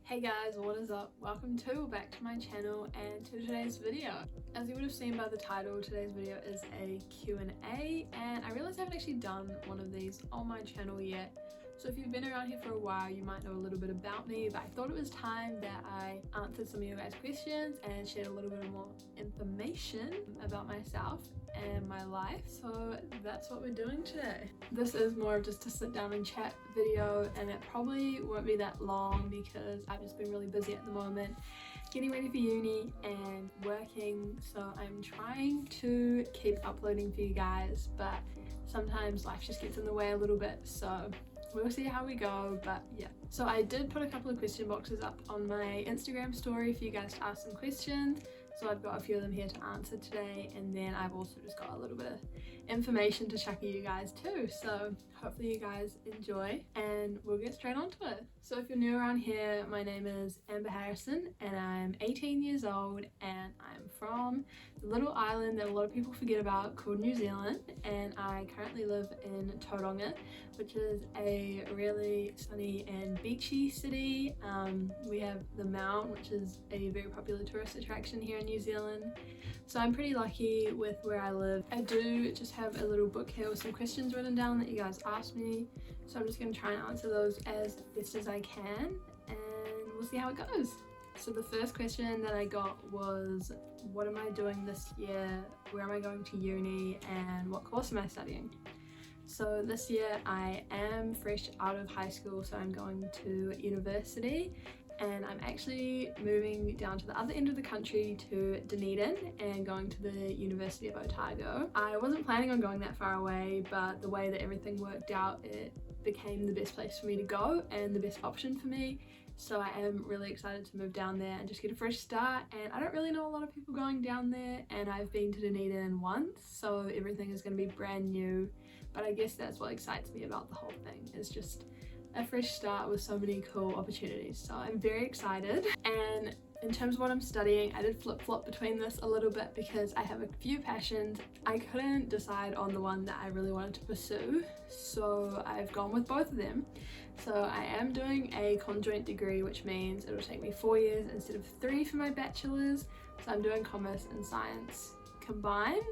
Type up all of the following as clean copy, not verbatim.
Hey guys, what is up? Welcome to or back to my channel and to today's video. As you would have seen by the title, today's video is a Q&A and I realized I haven't actually done one of these on my channel yet. So if you've been around here for a while, you might know a little bit about me, but I thought it was time that I answered some of you guys' questions and shared a little bit more information about myself and my life. So that's what we're doing today. This is more of just a sit down and chat video, and it probably won't be that long because I've just been really busy at the moment getting ready for uni and working, so I'm trying to keep uploading for you guys, but sometimes life just gets in the way a little bit, so we'll see how we go. But yeah, so I did put a couple of question boxes up on my Instagram story for you guys to ask some questions, so I've got a few of them here to answer today, and then I've also just got a little bit of information to chuck at you guys too, so hopefully you guys enjoy and we'll get straight onto it. So if you're new around here, my name is Amber Harrison and I'm 18 years old and I'm from the little island that a lot of people forget about called New Zealand, and I currently live in Tauranga, which is a really sunny and beachy city. We have the Mount, which is a very popular tourist attraction here in New Zealand. So I'm pretty lucky with where I live. I do just have a little book here with some questions written down that you guys asked me. So I'm just going to try and answer those as best as I can and we'll see how it goes. So the first question that I got was, what am I doing this year? Where am I going to uni? And what course am I studying? So this year I am fresh out of high school, so I'm going to university. And I'm actually moving down to the other end of the country to Dunedin and going to the University of Otago. I wasn't planning on going that far away, but the way that everything worked out, it became the best place for me to go and the best option for me. So I am really excited to move down there and just get a fresh start. And I don't really know a lot of people going down there, and I've been to Dunedin once, so everything is going to be brand new. But I guess that's what excites me about the whole thing, is just a fresh start with so many cool opportunities. So I'm very excited. And in terms of what I'm studying, I did flip-flop between this a little bit because I have a few passions. I couldn't decide on the one that I really wanted to pursue, so I've gone with both of them. So I am doing a conjoint degree, which means it'll take me 4 years instead of 3 for my bachelor's. So I'm doing commerce and science combined,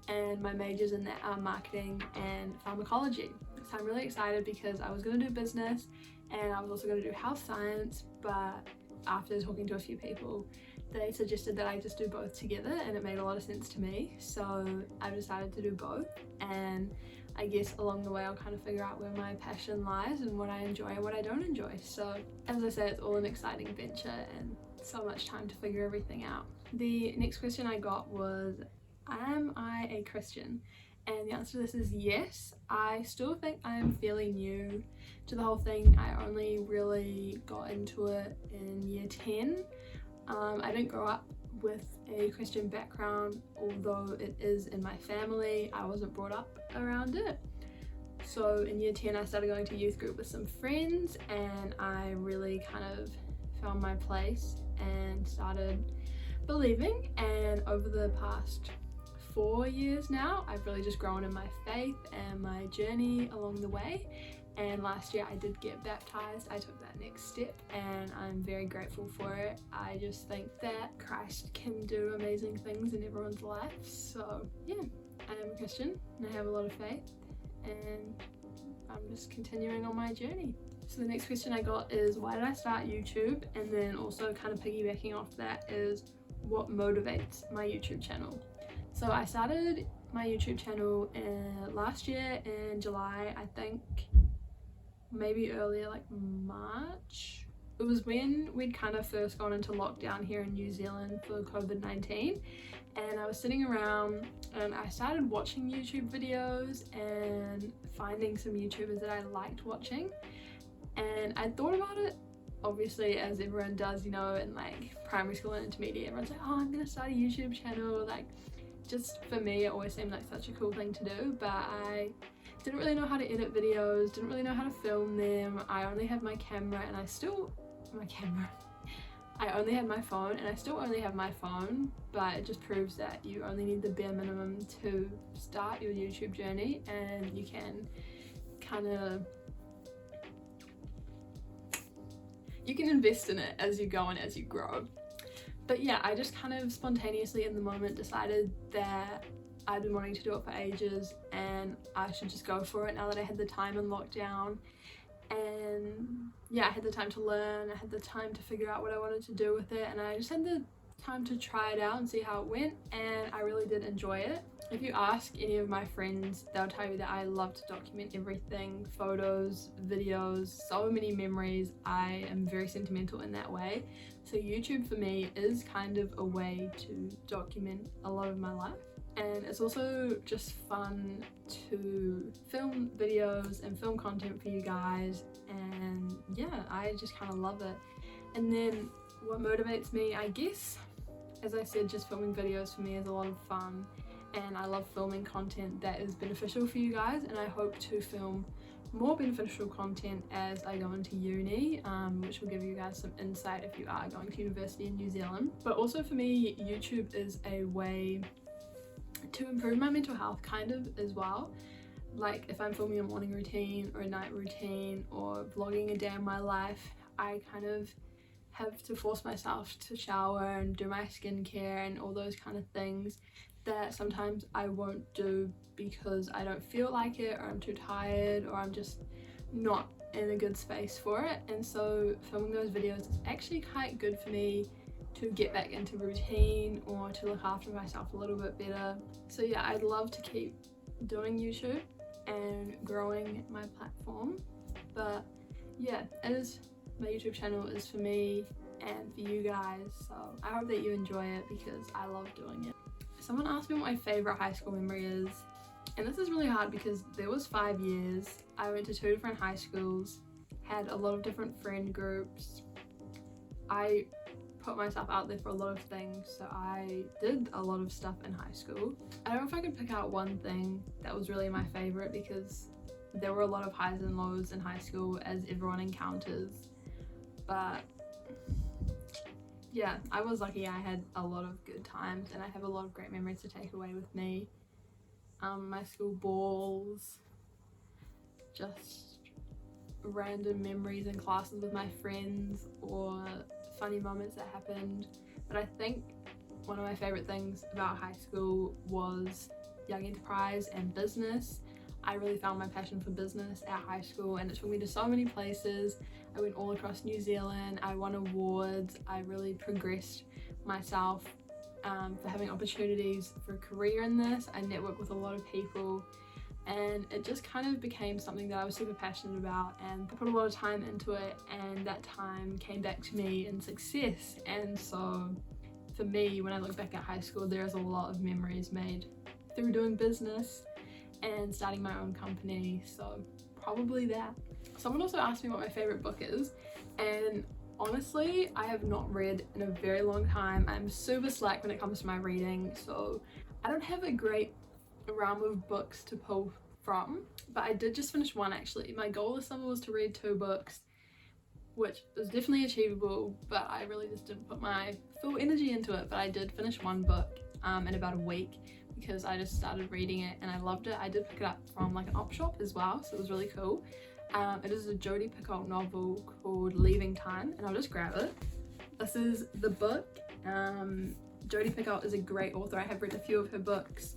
and my majors in that are marketing and pharmacology. So I'm really excited because I was going to do business and I was also going to do health science, but after talking to a few people, they suggested that I just do both together, and it made a lot of sense to me. So I've decided to do both, and I guess along the way I'll kind of figure out where my passion lies and what I enjoy and what I don't enjoy. So as I say, it's all an exciting venture and so much time to figure everything out. The next question I got was, am I a Christian? And the answer to this is yes. I still think I'm fairly new to the whole thing. I only really got into it in year 10. I didn't grow up with a Christian background, although it is in my family. I wasn't brought up around it. So in year 10 I started going to youth group with some friends, and I really kind of found my place and started believing, and over the past 4 years now I've really just grown in my faith and my journey along the way. And last year I did get baptized. I took that next step and I'm very grateful for it. I just think that Christ can do amazing things in everyone's life. So yeah, I am a Christian and I have a lot of faith, and I'm just continuing on my journey. So the next question I got is, why did I start YouTube? And then also kind of piggybacking off that is, what motivates my YouTube channel? So I started my YouTube channel last year in July, I think, maybe earlier, like March. It was when we'd kind of first gone into lockdown here in New Zealand for COVID-19, and I was sitting around and I started watching YouTube videos and finding some YouTubers that I liked watching, and I thought about it, obviously, as everyone does, you know, in like primary school and intermediate. Everyone's like, oh, I'm gonna start a YouTube channel. Like, just for me, it always seemed like such a cool thing to do, but I didn't really know how to edit videos, didn't really know how to film them. I only had my camera, and I only had my phone, and I still only have my phone, but it just proves that you only need the bare minimum to start your YouTube journey, and you can kind of you can invest in it as you go and as you grow. But yeah, I just kind of spontaneously in the moment decided that I'd been wanting to do it for ages and I should just go for it now that I had the time in lockdown. And yeah, I had the time to learn, I had the time to figure out what I wanted to do with it, and I just had the time to try it out and see how it went, and I really did enjoy it. If you ask any of my friends, they'll tell you that I love to document everything, photos, videos, so many memories. I am very sentimental in that way. So YouTube for me is kind of a way to document a lot of my life. And it's also just fun to film videos and film content for you guys, and yeah, I just kind of love it. And then what motivates me, I guess, as I said, just filming videos for me is a lot of fun, and I love filming content that is beneficial for you guys, and I hope to film more beneficial content as I go into uni, which will give you guys some insight if you are going to university in New Zealand. But also for me, YouTube is a way to improve my mental health kind of as well. Like if I'm filming a morning routine or a night routine or vlogging a day in my life, I kind of have to force myself to shower and do my skincare and all those kind of things that sometimes I won't do because I don't feel like it, or I'm too tired, or I'm just not in a good space for it. And so filming those videos is actually quite good for me to get back into routine or to look after myself a little bit better. So yeah, I'd love to keep doing YouTube and growing my platform, but yeah, my YouTube channel is for me and for you guys, so I hope that you enjoy it because I love doing it. Someone asked me what my favorite high school memory is, and this is really hard because there was 5 years. I went to 2 different high schools, had a lot of different friend groups. I put myself out there for a lot of things, so I did a lot of stuff in high school. I don't know if I could pick out one thing that was really my favorite because there were a lot of highs and lows in high school, as everyone encounters, but yeah, I was lucky. I had a lot of good times and I have a lot of great memories to take away with me. My school balls, just random memories in classes with my friends, or funny moments that happened. But I think one of my favorite things about high school was young enterprise and business. I really found my passion for business at high school, and it took me to so many places. I went all across New Zealand, I won awards, I really progressed myself for having opportunities for a career in this. I networked with a lot of people, and it just kind of became something that I was super passionate about, and I put a lot of time into it, and that time came back to me in success. And so for me, when I look back at high school, there's a lot of memories made through doing business and starting my own company, so probably that. Someone also asked me what my favorite book is, and honestly, I have not read in a very long time. I'm super slack when it comes to my reading, so I don't have a great realm of books to pull from, but I did just finish one actually. My goal this summer was to read 2 books, which is definitely achievable, but I really just didn't put my full energy into it. But I did finish one book in about a week because I just started reading it and I loved it. I did pick it up from like an op shop as well, so it was really cool. It is a Jodi Picoult novel called Leaving Time, and I'll just grab it. This is the book. Jodi Picoult is a great author. I have read a few of her books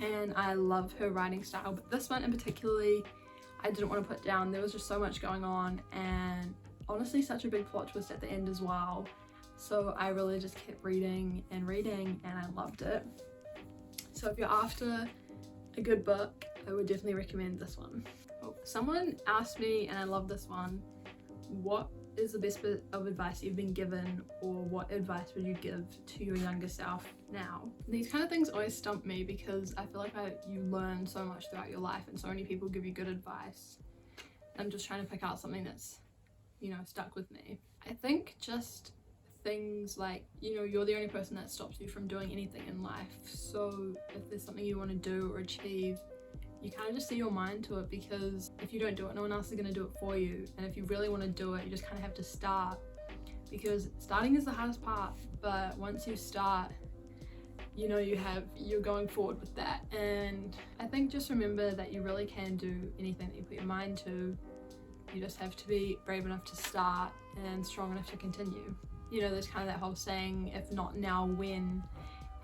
and I love her writing style, but this one in particularly I didn't want to put down. There was just so much going on, and honestly such a big plot twist at the end as well, so I really just kept reading and reading and I loved it. So if you're after a good book, I would definitely recommend this one. Oh, someone asked me, and I love this one, what is the best bit of advice you've been given, or what advice would you give to your younger self now? These kind of things always stump me because I feel like you learn so much throughout your life and so many people give you good advice. I'm just trying to pick out something that's, stuck with me. I think just things like, you're the only person that stops you from doing anything in life. So if there's something you want to do or achieve, you kind of just set your mind to it, because if you don't do it, no one else is going to do it for you. And if you really want to do it, you just kind of have to start, because starting is the hardest part, but once you start, you're going forward with that. And I think just remember that you really can do anything that you put your mind to, You just have to be brave enough to start and strong enough to continue. You know, there's kind of that whole saying, if not now, when?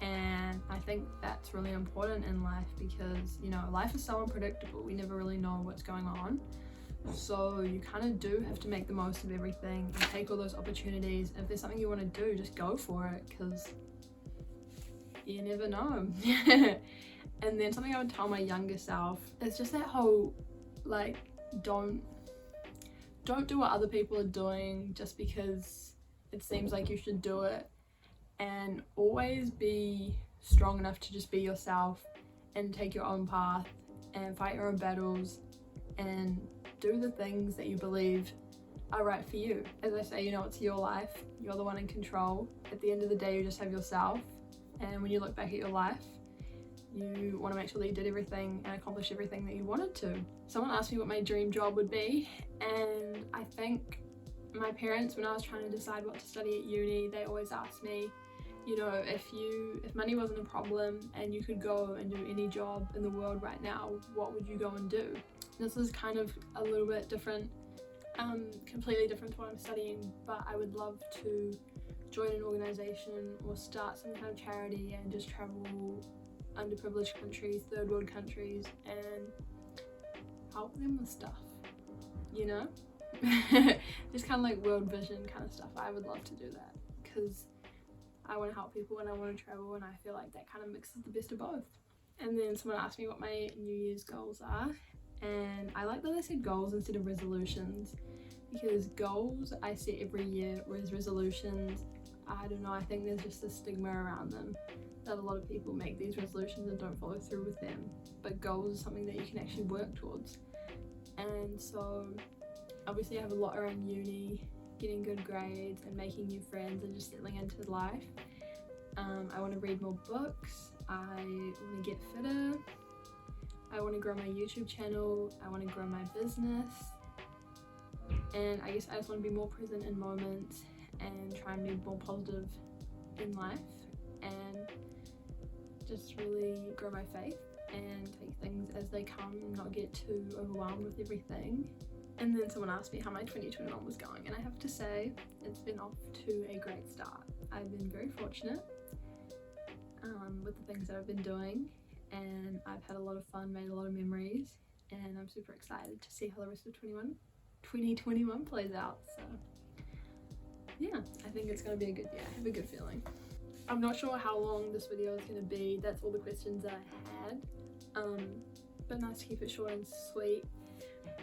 And I think that's really important in life because, you know, life is so unpredictable. We never really know what's going on. So you kind of do have to make the most of everything and take all those opportunities. If there's something you want to do, just go for it, because you never know. And then something I would tell my younger self is just that whole, like, don't do what other people are doing just because it seems like you should do it, and always be strong enough to just be yourself and take your own path and fight your own battles and do the things that you believe are right for you. As I say, you know, it's your life, you're the one in control. At the end of the day, you just have yourself, and when you look back at your life, you want to make sure that you did everything and accomplished everything that you wanted to. Someone asked me what my dream job would be, and I think my parents, when I was trying to decide what to study at uni, they always asked me, you know, if money wasn't a problem and you could go and do any job in the world right now, what would you go and do? This is kind of a little bit different, completely different to what I'm studying, but I would love to join an organisation or start some kind of charity and just travel underprivileged countries, third world countries, and help them with stuff, you know? Just kind of like world vision kind of stuff. I would love to do that because I want to help people and I want to travel, and I feel like that kind of mixes the best of both. And then someone asked me what my New Year's goals are, and I like that they said goals instead of resolutions, because goals I set every year, whereas resolutions, I don't know, I think there's just a stigma around them that a lot of people make these resolutions and don't follow through with them. But goals is something that you can actually work towards. And so obviously I have a lot around uni, getting good grades and making new friends and just settling into life. I want to read more books, I want to get fitter, I want to grow my YouTube channel, I want to grow my business, and I guess I just want to be more present in moments and try and be more positive in life, and just really grow my faith and take things as they come and not get too overwhelmed with everything. And then someone asked me how my 2021 was going, and I have to say it's been off to a great start. I've been very fortunate with the things that I've been doing, and I've had a lot of fun, made a lot of memories, and I'm super excited to see how the rest of 2021 plays out. So yeah, I think it's going to be a good year. I have a good feeling. I'm not sure how long this video is going to be. That's all the questions that I had, but nice to keep it short and sweet.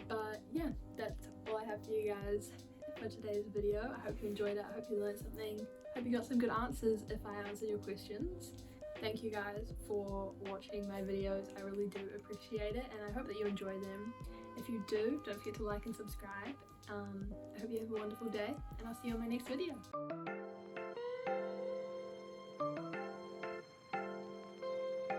But yeah, that's all I have for you guys for today's video. I hope you enjoyed it. I hope you learned something. I hope you got some good answers if I answered your questions. Thank you guys for watching my videos. I really do appreciate it, and I hope that you enjoy them. If you do, don't forget to like and subscribe. I hope you have a wonderful day, and I'll see you on my next video.